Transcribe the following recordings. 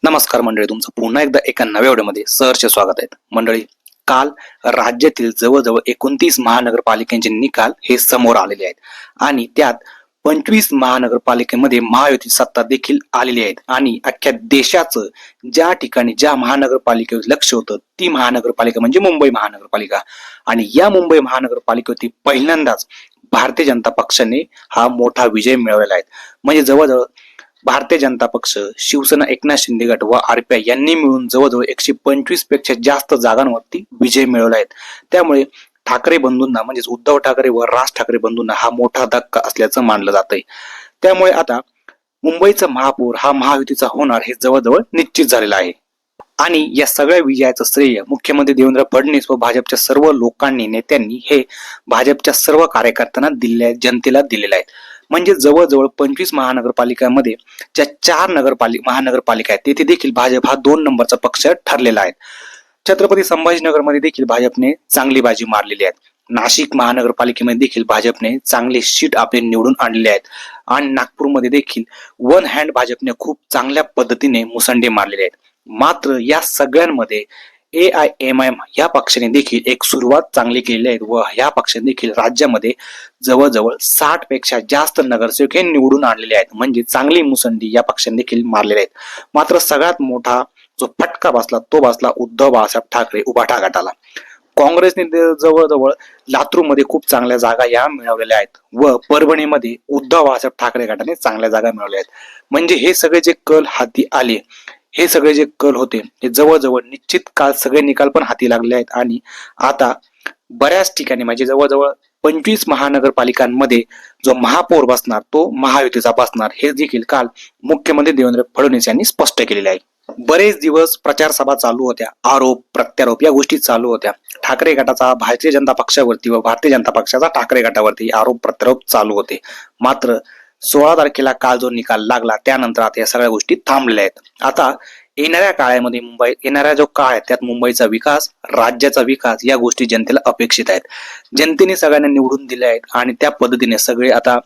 नमस्कार मंडळी, तुमचं पुन्हा एकदा एका नव्या व्हिडिओमध्ये सहर्ष स्वागत आहे मंडळी. काल राज्यातील जवळजवळ 29 महानगरपालिकांचे निकाल हे समोर आलेले आहेत आणि त्यात 25 महानगरपालिकेमध्ये महायुती सत्ता देखील आलेली आहेत. आणि अख्ख्या देशाचं ज्या ठिकाणी ज्या महानगरपालिकेवर लक्ष होतं ती महानगरपालिका म्हणजे मुंबई महानगरपालिका. आणि या मुंबई महानगरपालिकेवरती पहिल्यांदाच भारतीय जनता पक्षाने हा मोठा विजय मिळवलेला आहे. म्हणजे जवळजवळ भारतीय जनता पक्ष, शिवसेना, एकनाथ शिंदे गट व आरपीआय यांनी मिळून जवळजवळ 125 पेक्षा जास्त जागांवरती विजय मिळवला आहे. त्यामुळे ठाकरे बंधूंना म्हणजेच उद्धव ठाकरे व राज ठाकरे बंधूंना हा मोठा धक्का असल्याचं मानलं जात आहे. त्यामुळे आता मुंबईचा महापौर हा महायुतीचा होणार हे जवळजवळ निश्चित झालेलं आहे. आणि या सगळ्या विजयाचं श्रेय मुख्यमंत्री देवेंद्र फडणवीस व भाजपच्या सर्व लोकांनी, नेत्यांनी हे भाजपच्या सर्व कार्यकर्त्यांना जनतेला दिलेलं आहे. म्हणजे जवळजवळ 25 महानगरपालिकांमध्ये ज्या 4 महानगरपालिका आहेत तेथे देखील भाजप हा 2 नंबरचा पक्ष ठरलेला आहे. छत्रपती संभाजीनगरमध्ये देखील भाजपने चांगली बाजी मारलेली आहे. नाशिक महानगरपालिकेमध्ये देखील भाजपने चांगले सीट आपले निवडून आणले आहेत. आणि नागपूरमध्ये देखील वन हँड भाजपने खूप चांगल्या पद्धतीने मुसंडे मारलेले आहेत. मात्र या सगळ्यांमध्ये AIMIM या पक्षाने देखील एक सुरुवात चांगली केलेली आहे व या पक्षाने देखील राज्यामध्ये जवळजवळ 60 पेक्षा जास्त नगरसेवक हे निवडून आणलेले आहेत. म्हणजे चांगली मुसंडी या पक्षाने देखील मारलेल्या आहेत. मात्र सगळ्यात मोठा जो फटका बसला तो बसला उद्धव बाळासाहेब ठाकरे उभाटा गटाला. काँग्रेसने जवळजवळ लातूरमध्ये खूप चांगल्या जागा या मिळवलेल्या आहेत व परभणीमध्ये उद्धव बाळासाहेब ठाकरे गटाने चांगल्या जागा मिळवल्या आहेत. म्हणजे हे सगळे जे कल हाती आले, हे सगळे जे कल होते ते जवळजवळ निश्चित काल सगळे निकाल पण हाती लागले आहेत. आणि आता बऱ्याच ठिकाणी म्हणजे जवळजवळ 25 महानगरपालिकांमध्ये जो महापौर बसणार तो महायुतीचा बसणार हे देखील काल मुख्यमंत्री देवेंद्र फडणवीस यांनी स्पष्ट केलेले आहे. बरेच दिवस प्रचार सभा चालू होत्या, आरोप प्रत्यारोप या गोष्टी चालू होत्या. ठाकरे गटाचा भारतीय जनता पक्षावरती व भारतीय जनता पक्षाचा ठाकरे गटावरती आरोप प्रत्यारोप चालू होते. मात्र 16 तारखेला काल जो निकाल लागला त्यानंतर आता या सगळ्या गोष्टी थांबलेल्या आहेत. आता येणाऱ्या काळामध्ये येणाऱ्या जो काळ आहे त्यात मुंबईचा विकास, राज्याचा विकास या गोष्टी जनतेला अपेक्षित आहेत. जनतेने सगळ्यांना निवडून दिले आहेत आणि त्या पद्धतीने सगळे आता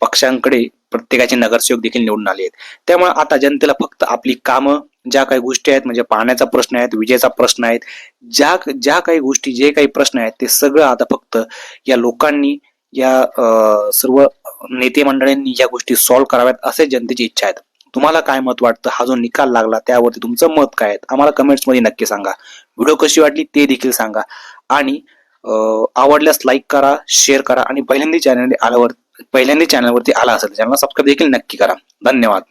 पक्षांकडे प्रत्येकाचे नगरसेवक देखील निवडून आले आहेत. त्यामुळे आता जनतेला फक्त आपली कामं, ज्या काही गोष्टी आहेत म्हणजे पाण्याचा प्रश्न आहेत, विजेचा प्रश्न आहेत, ज्या काही गोष्टी, जे काही प्रश्न आहेत ते सगळं आता फक्त या लोकांनी, या सर्व नेते मंडळींनी या गोष्टी सॉल्व्ह कराव्यात असे जनतेची इच्छा आहे. तुम्हाला काय मत वाटतं? हा जो निकाल लागला त्यावरती तुमचं मत काय आहे आम्हाला कमेंट्स मध्ये नक्की सांगा. व्हिडिओ कशी वाटली ते देखील सांगा. आणि आवडल्यास लाईक करा, शेअर करा आणि पहिल्यांदा चॅनलवरती आला असेल चॅनलला सबस्क्राईब देखील नक्की करा. धन्यवाद.